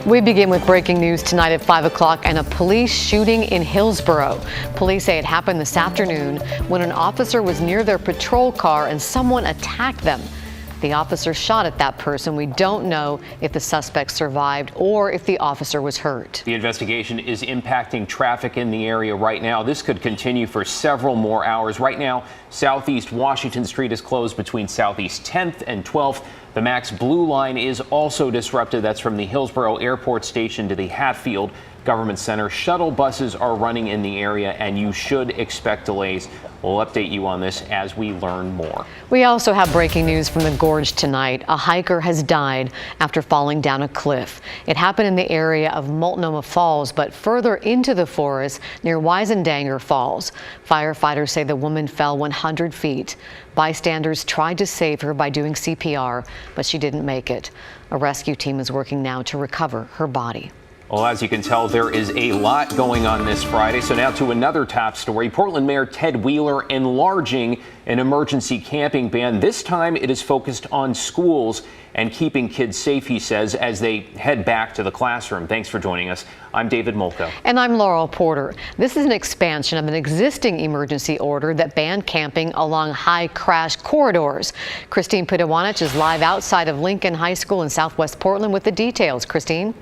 We begin with breaking news tonight at 5 o'clock and a police shooting in Hillsborough. Police say it happened this afternoon when an officer was near their patrol car and someone attacked them. The officer shot at that person. We don't know if the suspect survived or if the officer was hurt. The investigation is impacting traffic in the area right now. This could continue for several more hours. Right now, Southeast Washington Street is closed between Southeast 10th and 12th. The Max Blue Line is also disrupted. That's from the Hillsborough Airport Station to the Hatfield Government Center. Shuttle buses are running in the area, and you should expect delays. We'll update you on this as we learn more. We also have breaking news from the Gorge tonight. A hiker has died after falling down a cliff. It happened in the area of Multnomah Falls, but further into the forest near Weisendanger Falls. Firefighters say the woman fell 100 feet. Bystanders tried to save her by doing CPR, but she didn't make it. A rescue team is working now to recover her body. Well, as you can tell, there is a lot going on this Friday. So now to another top story. Portland Mayor Ted Wheeler enlarging an emergency camping ban. This time it is focused on schools and keeping kids safe, he says, as they head back to the classroom. Thanks for joining us. I'm David Molko. And I'm Laurel Porter. This is an expansion of an existing emergency order that banned camping along high crash corridors. Christine Pidewanich is live outside of Lincoln High School in Southwest Portland with the details. Christine?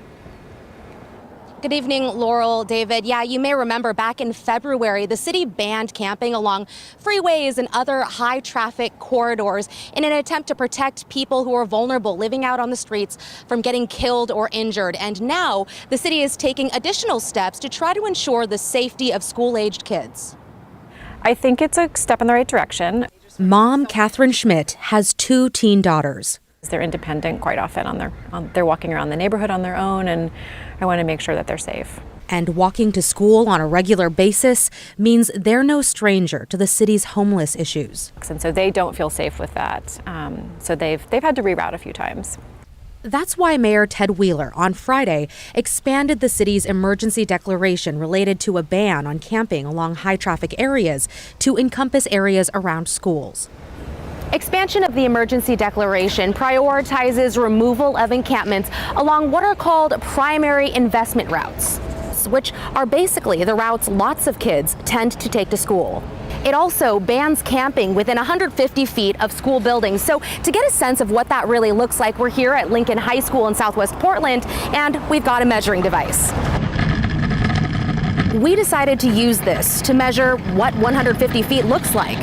Good evening, Laurel, David. Yeah, you may remember back in February, the city banned camping along freeways and other high traffic corridors in an attempt to protect people who are vulnerable living out on the streets from getting killed or injured. And now the city is taking additional steps to try to ensure the safety of school-aged kids. I think it's a step in the right direction. Mom Catherine Schmidt has 2 teen daughters. They're independent quite often. They're walking around the neighborhood on their own, and I want to make sure that they're safe. And walking to school on a regular basis means they're no stranger to the city's homeless issues. And so they don't feel safe with that. So they've had to reroute a few times. That's why Mayor Ted Wheeler on Friday expanded the city's emergency declaration related to a ban on camping along high traffic areas to encompass areas around schools. Expansion of the emergency declaration prioritizes removal of encampments along what are called primary investment routes, which are basically the routes lots of kids tend to take to school. It also bans camping within 150 feet of school buildings. So to get a sense of what that really looks like, we're here at Lincoln High School in Southwest Portland, and we've got a measuring device. We decided to use this to measure what 150 feet looks like.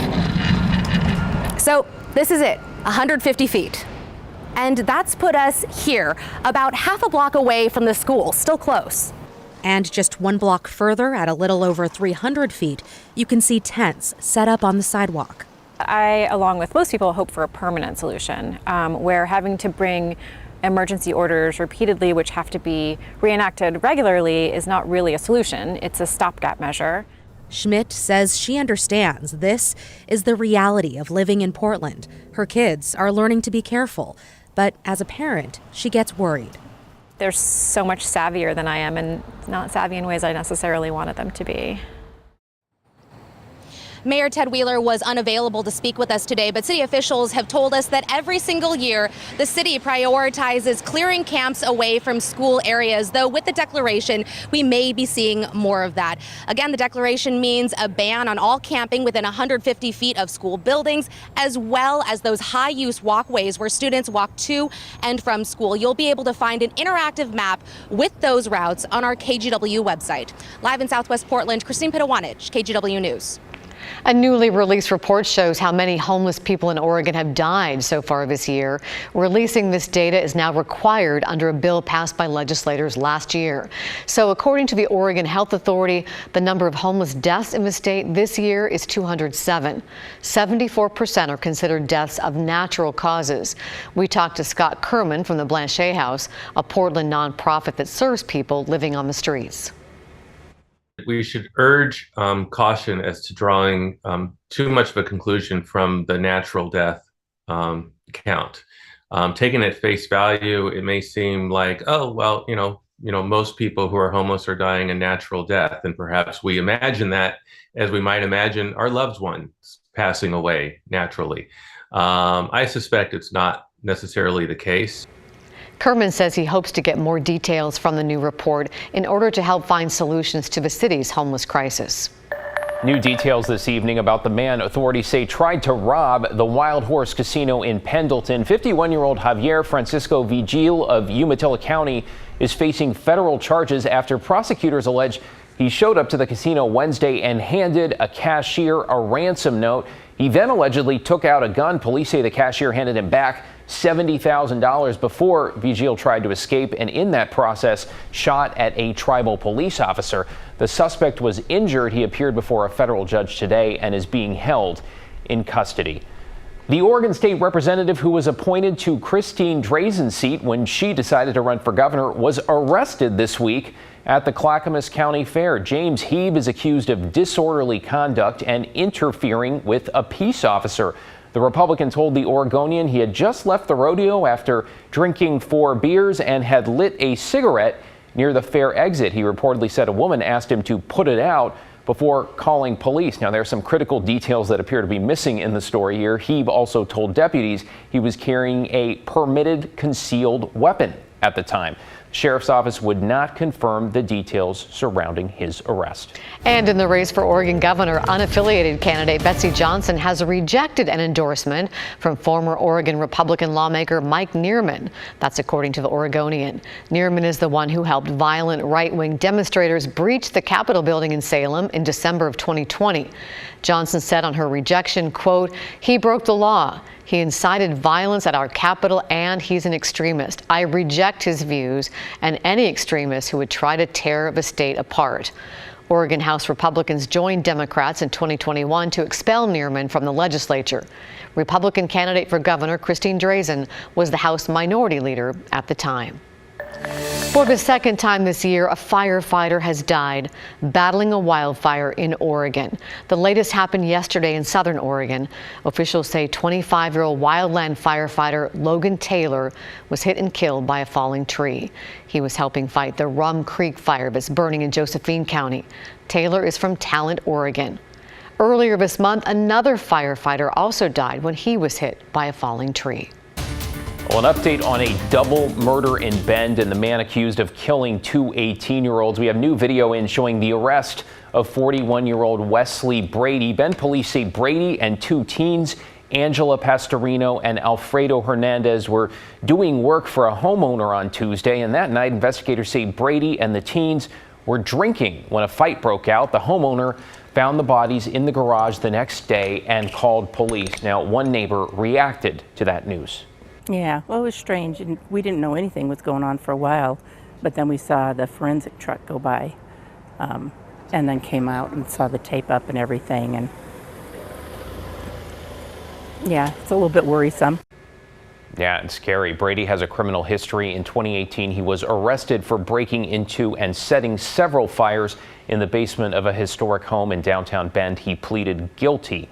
So this is it, 150 feet. And that's put us here, about half a block away from the school, still close. And just 1 block further, at a little over 300 feet, you can see tents set up on the sidewalk. I, along with most people, hope for a permanent solution where having to bring emergency orders repeatedly, which have to be reenacted regularly, is not really a solution. It's a stopgap measure. Schmidt says she understands this is the reality of living in Portland. Her kids are learning to be careful, but as a parent, she gets worried. They're so much savvier than I am, and not savvy in ways I necessarily wanted them to be. Mayor Ted Wheeler was unavailable to speak with us today, but city officials have told us that every single year the city prioritizes clearing camps away from school areas, though with the declaration we may be seeing more of that. Again, the declaration means a ban on all camping within 150 feet of school buildings, as well as those high-use walkways where students walk to and from school. You'll be able to find an interactive map with those routes on our KGW website. Live in Southwest Portland, Christine Pidewanich, KGW News. A newly released report shows how many homeless people in Oregon have died so far this year. Releasing this data is now required under a bill passed by legislators last year. So according to the Oregon Health Authority, the number of homeless deaths in the state this year is 207. 74% are considered deaths of natural causes. We talked to Scott Kerman from the Blanchet House, a Portland nonprofit that serves people living on the streets. We should urge caution as to drawing too much of a conclusion from the natural death count. Taken at face value, it may seem like, oh, well, most people who are homeless are dying a natural death, and perhaps we imagine that as we might imagine our loved ones passing away naturally. I suspect it's not necessarily the case. Kerman says he hopes to get more details from the new report in order to help find solutions to the city's homeless crisis. New details this evening about the man authorities say tried to rob the Wild Horse Casino in Pendleton. 51-year-old Javier Francisco Vigil of Umatilla County is facing federal charges after prosecutors allege he showed up to the casino Wednesday and handed a cashier a ransom note. He then allegedly took out a gun. Police say the cashier handed him back $70,000 before Vigil tried to escape, and in that process shot at a tribal police officer. The suspect was injured. He appeared before a federal judge today and is being held in custody. The Oregon State Representative who was appointed to Christine Drazen's seat when she decided to run for governor was arrested this week at the Clackamas County Fair. James Heeb is accused of disorderly conduct and interfering with a peace officer. The Republican told the Oregonian he had just left the rodeo after drinking 4 beers and had lit a cigarette near the fair exit. He reportedly said a woman asked him to put it out before calling police. Now, there are some critical details that appear to be missing in the story here. Heeb also told deputies he was carrying a permitted concealed weapon at the time. Sheriff's office would not confirm the details surrounding his arrest. And in the race for Oregon governor, unaffiliated candidate Betsy Johnson has rejected an endorsement from former Oregon Republican lawmaker Mike Neerman. That's according to the Oregonian. Neerman is the one who helped violent right-wing demonstrators breach the Capitol building in Salem in December of 2020. Johnson said on her rejection, quote, "He broke the law. He incited violence at our Capitol, and he's an extremist. I reject his views and any extremist who would try to tear the state apart." Oregon House Republicans joined Democrats in 2021 to expel Neerman from the legislature. Republican candidate for governor Christine Drazen was the House minority leader at the time. For the second time this year, a firefighter has died battling a wildfire in Oregon. The latest happened yesterday in southern Oregon. Officials say 25-year-old wildland firefighter Logan Taylor was hit and killed by a falling tree. He was helping fight the Rum Creek fire that's burning in Josephine County. Taylor is from Talent, Oregon. Earlier this month, another firefighter also died when he was hit by a falling tree. Well, an update on a double murder in Bend and the man accused of killing 2 18-year-olds. We have new video in showing the arrest of 41-year-old Wesley Brady. Bend police say Brady and 2 teens, Angela Pastorino and Alfredo Hernandez, were doing work for a homeowner on Tuesday. And that night, investigators say Brady and the teens were drinking when a fight broke out. The homeowner found the bodies in the garage the next day and called police. Now, one neighbor reacted to that news. Yeah, well, it was strange, and we didn't know anything was going on for a while, but then we saw the forensic truck go by, and then came out and saw the tape up and everything, and yeah, it's a little bit worrisome. Yeah, it's scary. Brady has a criminal history. In 2018, he was arrested for breaking into and setting several fires in the basement of a historic home in downtown Bend. He pleaded guilty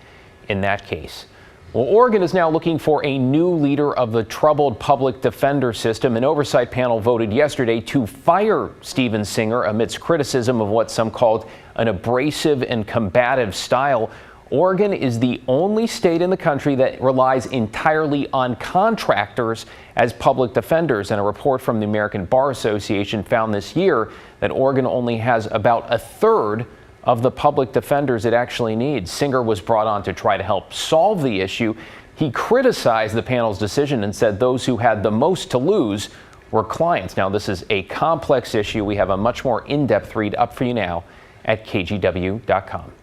in that case. Well, Oregon is now looking for a new leader of the troubled public defender system. An oversight panel voted yesterday to fire Steven Singer amidst criticism of what some called an abrasive and combative style. Oregon is the only state in the country that relies entirely on contractors as public defenders. And a report from the American Bar Association found this year that Oregon only has about a third of the public defenders it actually needs. Singer was brought on to try to help solve the issue. He criticized the panel's decision and said those who had the most to lose were clients. Now, this is a complex issue. We have a much more in-depth read up for you now at KGW.com.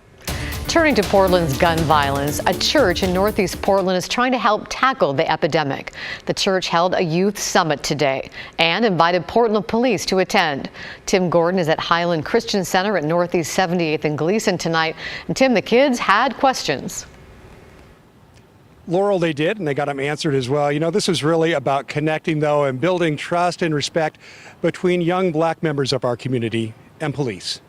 Turning to Portland's gun violence, a church in Northeast Portland is trying to help tackle the epidemic. The church held a youth summit today and invited Portland police to attend. Tim Gordon is at Highland Christian Center at Northeast 78th and Gleason tonight. And Tim, the kids had questions. Laurel, they did, and they got them answered as well. You know, this is really about connecting, though, and building trust and respect between young black members of our community and police.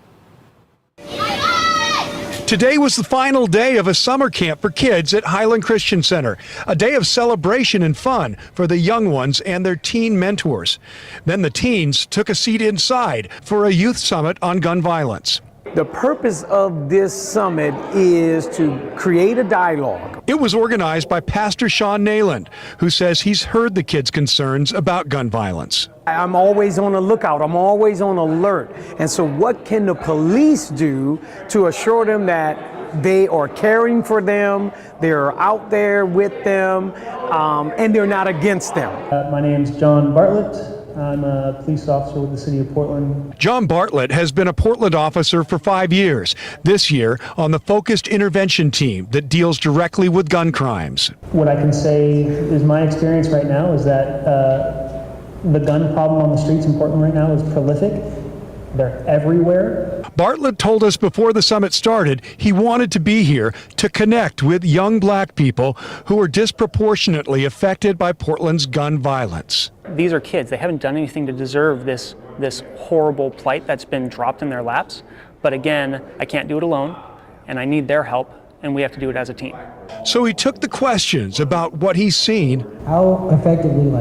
Today was the final day of a summer camp for kids at Highland Christian Center, a day of celebration and fun for the young ones and their teen mentors. Then the teens took a seat inside for a youth summit on gun violence. The purpose of this summit is to create a dialogue. It was organized by Pastor Sean Nayland, who says he's heard the kids' concerns about gun violence. I'm always on the lookout. I'm always on alert. And so what can the police do to assure them that they are caring for them, they're out there with them, and they're not against them? My name's John Bartlett. I'm a police officer with the city of Portland. John Bartlett has been a Portland officer for 5 years, this year on the focused intervention team that deals directly with gun crimes. What I can say is my experience right now is that the gun problem on the streets in Portland right now is prolific. They're everywhere. Bartlett told us before the summit started he wanted to be here to connect with young black people who are disproportionately affected by Portland's gun violence. These are kids. They haven't done anything to deserve this horrible plight that's been dropped in their laps. But again, I can't do it alone, and I need their help, and we have to do it as a team. So he took the questions about what he's seen. How effectively,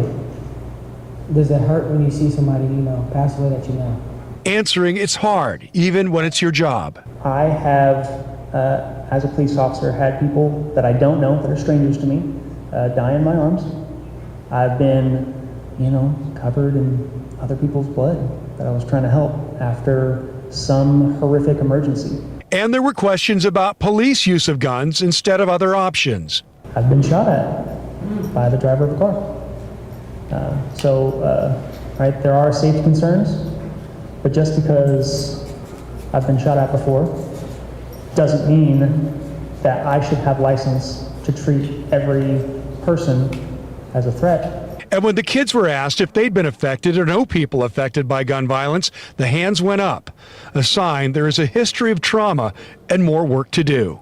does it hurt when you see somebody pass away that you know? Answering it's hard, even when it's your job. I have, as a police officer, had people that I don't know, that are strangers to me, die in my arms. I've been, covered in other people's blood that I was trying to help after some horrific emergency. And there were questions about police use of guns instead of other options. I've been shot at by the driver of the car. There are safety concerns. But just because I've been shot at before doesn't mean that I should have license to treat every person as a threat. And when the kids were asked if they'd been affected or know people affected by gun violence, the hands went up, a sign there is a history of trauma and more work to do.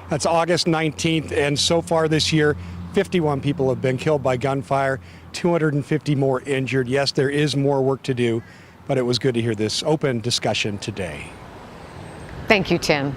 That's August 19th, and so far this year, 51 people have been killed by gunfire, 250 more injured. Yes, there is more work to do, but it was good to hear this open discussion today. Thank you, Tim.